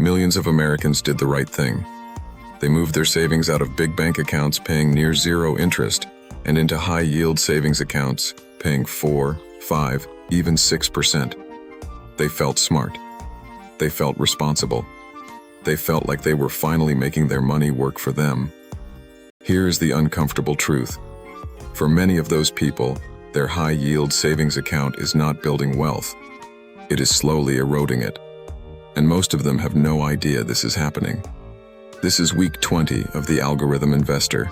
Millions of Americans did the right thing. They moved their savings out of big bank accounts paying near zero interest and into high-yield savings accounts paying 4, 5, even 6%. They felt smart. They felt responsible. They felt like they were finally making their money work for them. Here is the uncomfortable truth. For many of those people, their high-yield savings account is not building wealth. It is slowly eroding it. And most of them have no idea this is happening. This is week 20 of The Algorithm Investor.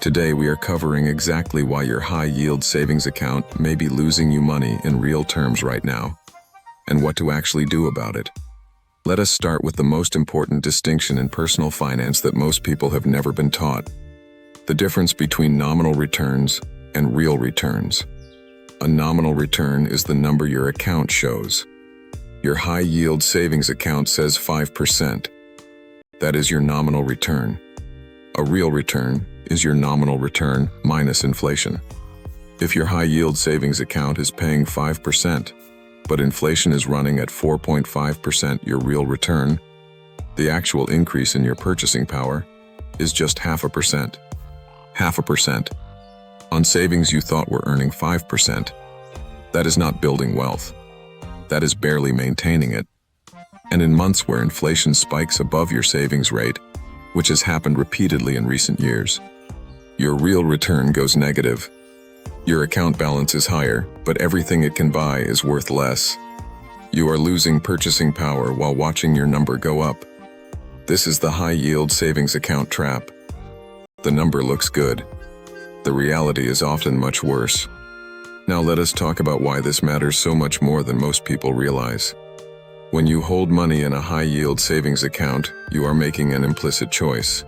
Today we are covering exactly why your high-yield savings account may be losing you money in real terms right now, and what to actually do about it. Let us start with the most important distinction in personal finance that most people have never been taught: the difference between nominal returns and real returns. A nominal return is the number your account shows. Your high-yield savings account says 5%. That is your nominal return. A real return is your nominal return minus inflation. If your high-yield savings account is paying 5%, but inflation is running at 4.5% your real return, the actual increase in your purchasing power is just 0.5%. 0.5% on savings you thought were earning 5%. That is not building wealth. That is barely maintaining it. And in months where inflation spikes above your savings rate, which has happened repeatedly in recent years, your real return goes negative. Your account balance is higher, but everything it can buy is worth less. You are losing purchasing power while watching your number go up. This is the high-yield savings account trap. The number looks good. The reality is often much worse. Now let us talk about why this matters so much more than most people realize. When you hold money in a high-yield savings account, you are making an implicit choice.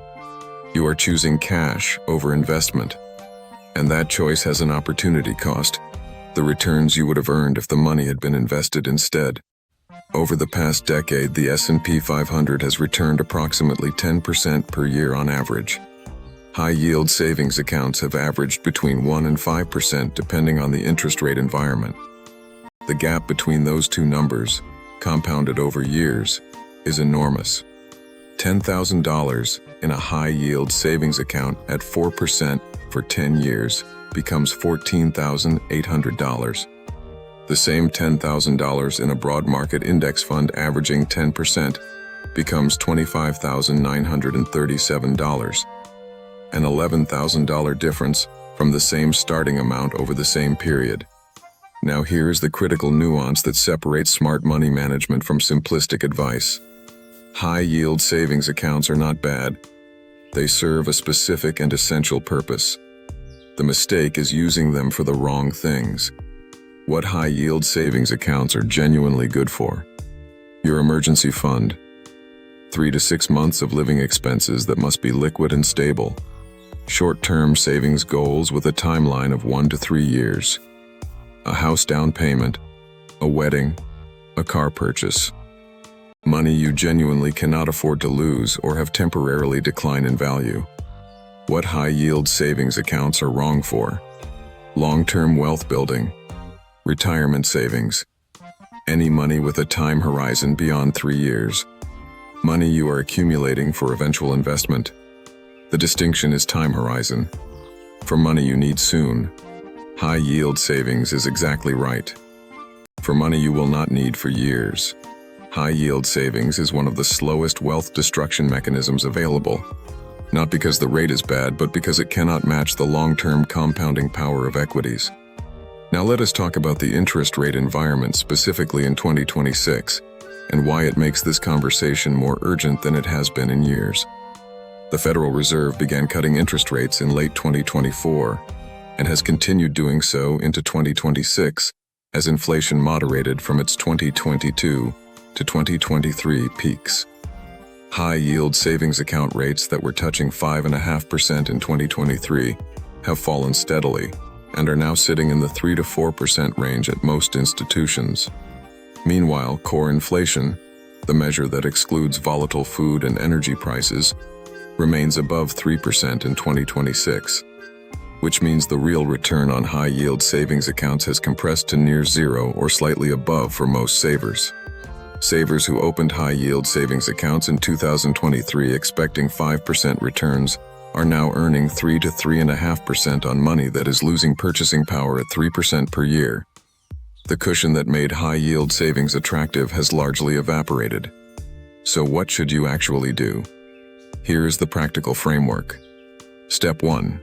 You are choosing cash over investment. And that choice has an opportunity cost: the returns you would have earned if the money had been invested instead. Over the past decade, the S&P 500 has returned approximately 10% per year on average. High-yield savings accounts have averaged between 1 and 5% depending on the interest rate environment. The gap between those two numbers, compounded over years, is enormous. $10,000 in a high-yield savings account at 4% for 10 years becomes $14,800. The same $10,000 in a broad market index fund averaging 10% becomes $25,937. An $11,000 difference from the same starting amount over the same period. Now here is the critical nuance that separates smart money management from simplistic advice. High-yield savings accounts are not bad. They serve a specific and essential purpose. The mistake is using them for the wrong things. What high-yield savings accounts are genuinely good for: your emergency fund, 3 to 6 months of living expenses that must be liquid and stable, short-term savings goals with a timeline of 1 to 3 years, a house down payment, a wedding, a car purchase. Money you genuinely cannot afford to lose or have temporarily declined in value. What high-yield savings accounts are wrong for: long-term wealth building, retirement savings, any money with a time horizon beyond 3 years, money you are accumulating for eventual investment. The distinction is time horizon. For money you need soon, high-yield savings is exactly right. For money you will not need for years, high-yield savings is one of the slowest wealth destruction mechanisms available. Not because the rate is bad, but because it cannot match the long-term compounding power of equities. Now let us talk about the interest rate environment specifically in 2026, and why it makes this conversation more urgent than it has been in years. The Federal Reserve began cutting interest rates in late 2024 and has continued doing so into 2026 as inflation moderated from its 2022 to 2023 peaks. High-yield savings account rates that were touching 5.5% in 2023 have fallen steadily and are now sitting in the 3 to 4% range at most institutions. Meanwhile, core inflation, the measure that excludes volatile food and energy prices, remains above 3% in 2026, which means the real return on high-yield savings accounts has compressed to near zero or slightly above for most savers. Savers who opened high-yield savings accounts in 2023 expecting 5% returns are now earning 3 to 3.5% on money that is losing purchasing power at 3% per year. The cushion that made high-yield savings attractive has largely evaporated. So what should you actually do? Here is the practical framework. Step 1.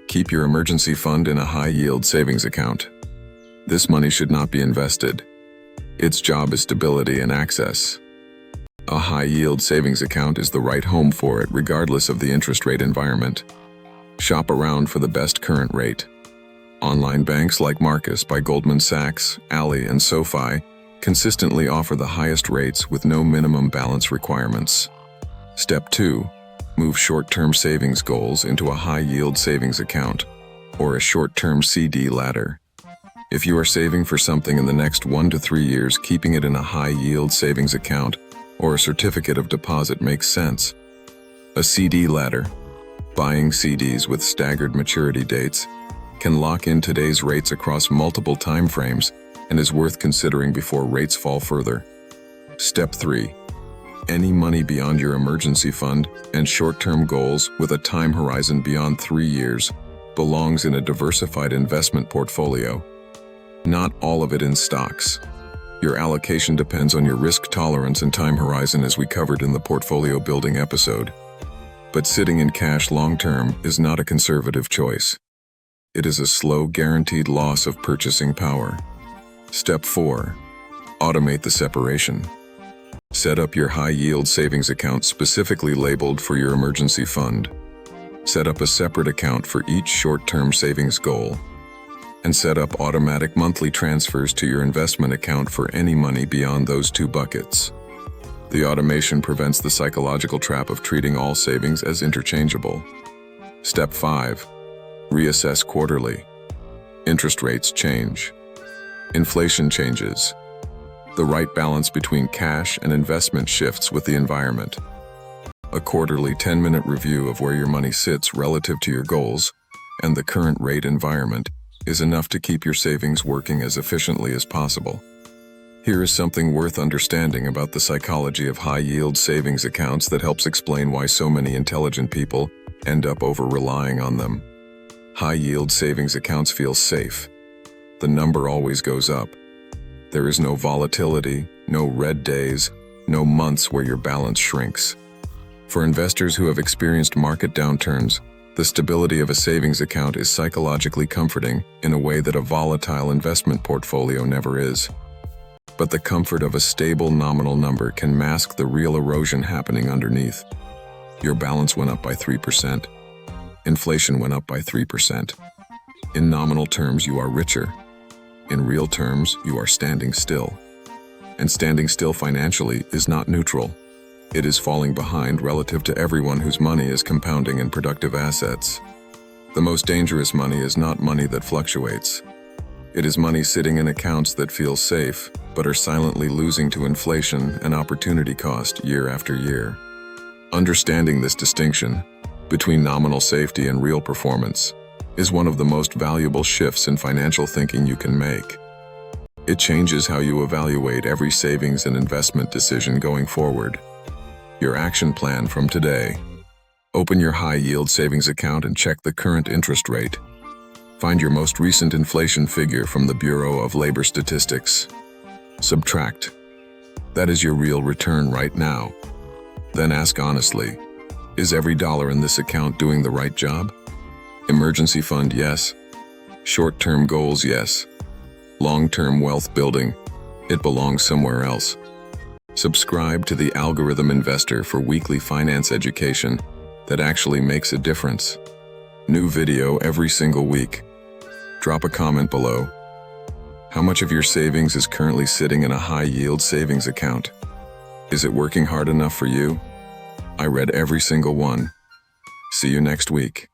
Keep your emergency fund in a high-yield savings account. This money should not be invested. Its job is stability and access. A high-yield savings account is the right home for it regardless of the interest rate environment. Shop around for the best current rate. Online banks like Marcus by Goldman Sachs, Ally, and SoFi consistently offer the highest rates with no minimum balance requirements. Step 2. Move short-term savings goals into a high-yield savings account or a short-term CD ladder. If you are saving for something in the next 1 to 3 years, keeping it in a high-yield savings account or a certificate of deposit makes sense. A CD ladder, buying CDs with staggered maturity dates, can lock in today's rates across multiple time frames and is worth considering before rates fall further. Step 3. Any money beyond your emergency fund and short-term goals with a time horizon beyond 3 years belongs in a diversified investment portfolio. Not all of it in stocks. Your allocation depends on your risk tolerance and time horizon, as we covered in the portfolio building episode. But sitting in cash long-term is not a conservative choice. It is a slow, guaranteed loss of purchasing power. Step 4. Automate the separation. Set up your high-yield savings account specifically labeled for your emergency fund. Set up a separate account for each short-term savings goal. And set up automatic monthly transfers to your investment account for any money beyond those 2 buckets. The automation prevents the psychological trap of treating all savings as interchangeable. Step 5. Reassess quarterly. Interest rates change. Inflation changes. The right balance between cash and investment shifts with the environment. A quarterly 10-minute review of where your money sits relative to your goals and the current rate environment is enough to keep your savings working as efficiently as possible. Here is something worth understanding about the psychology of high-yield savings accounts that helps explain why so many intelligent people end up over-relying on them. High-yield savings accounts feel safe. The number always goes up. There is no volatility, no red days, no months where your balance shrinks. For investors who have experienced market downturns, the stability of a savings account is psychologically comforting in a way that a volatile investment portfolio never is. But the comfort of a stable nominal number can mask the real erosion happening underneath. Your balance went up by 3%. Inflation went up by 3%. In nominal terms, you are richer. In real terms, you are standing still. And standing still financially is not neutral. It is falling behind relative to everyone whose money is compounding in productive assets. The most dangerous money is not money that fluctuates. It is money sitting in accounts that feel safe, but are silently losing to inflation and opportunity cost year after year. Understanding this distinction between nominal safety and real performance is one of the most valuable shifts in financial thinking you can make. It changes how you evaluate every savings and investment decision going forward. Your action plan from today. Open your high-yield savings account and check the current interest rate. Find your most recent inflation figure from the Bureau of Labor Statistics. Subtract. That is your real return right now. Then ask honestly, is every dollar in this account doing the right job? Emergency fund, yes. Short-term goals, yes. Long-term wealth building, it belongs somewhere else. Subscribe to the Algorithm Investor for weekly finance education that actually makes a difference. New video every single week. Drop a comment below. How much of your savings is currently sitting in a high-yield savings account? Is it working hard enough for you? I read every single one. See you next week.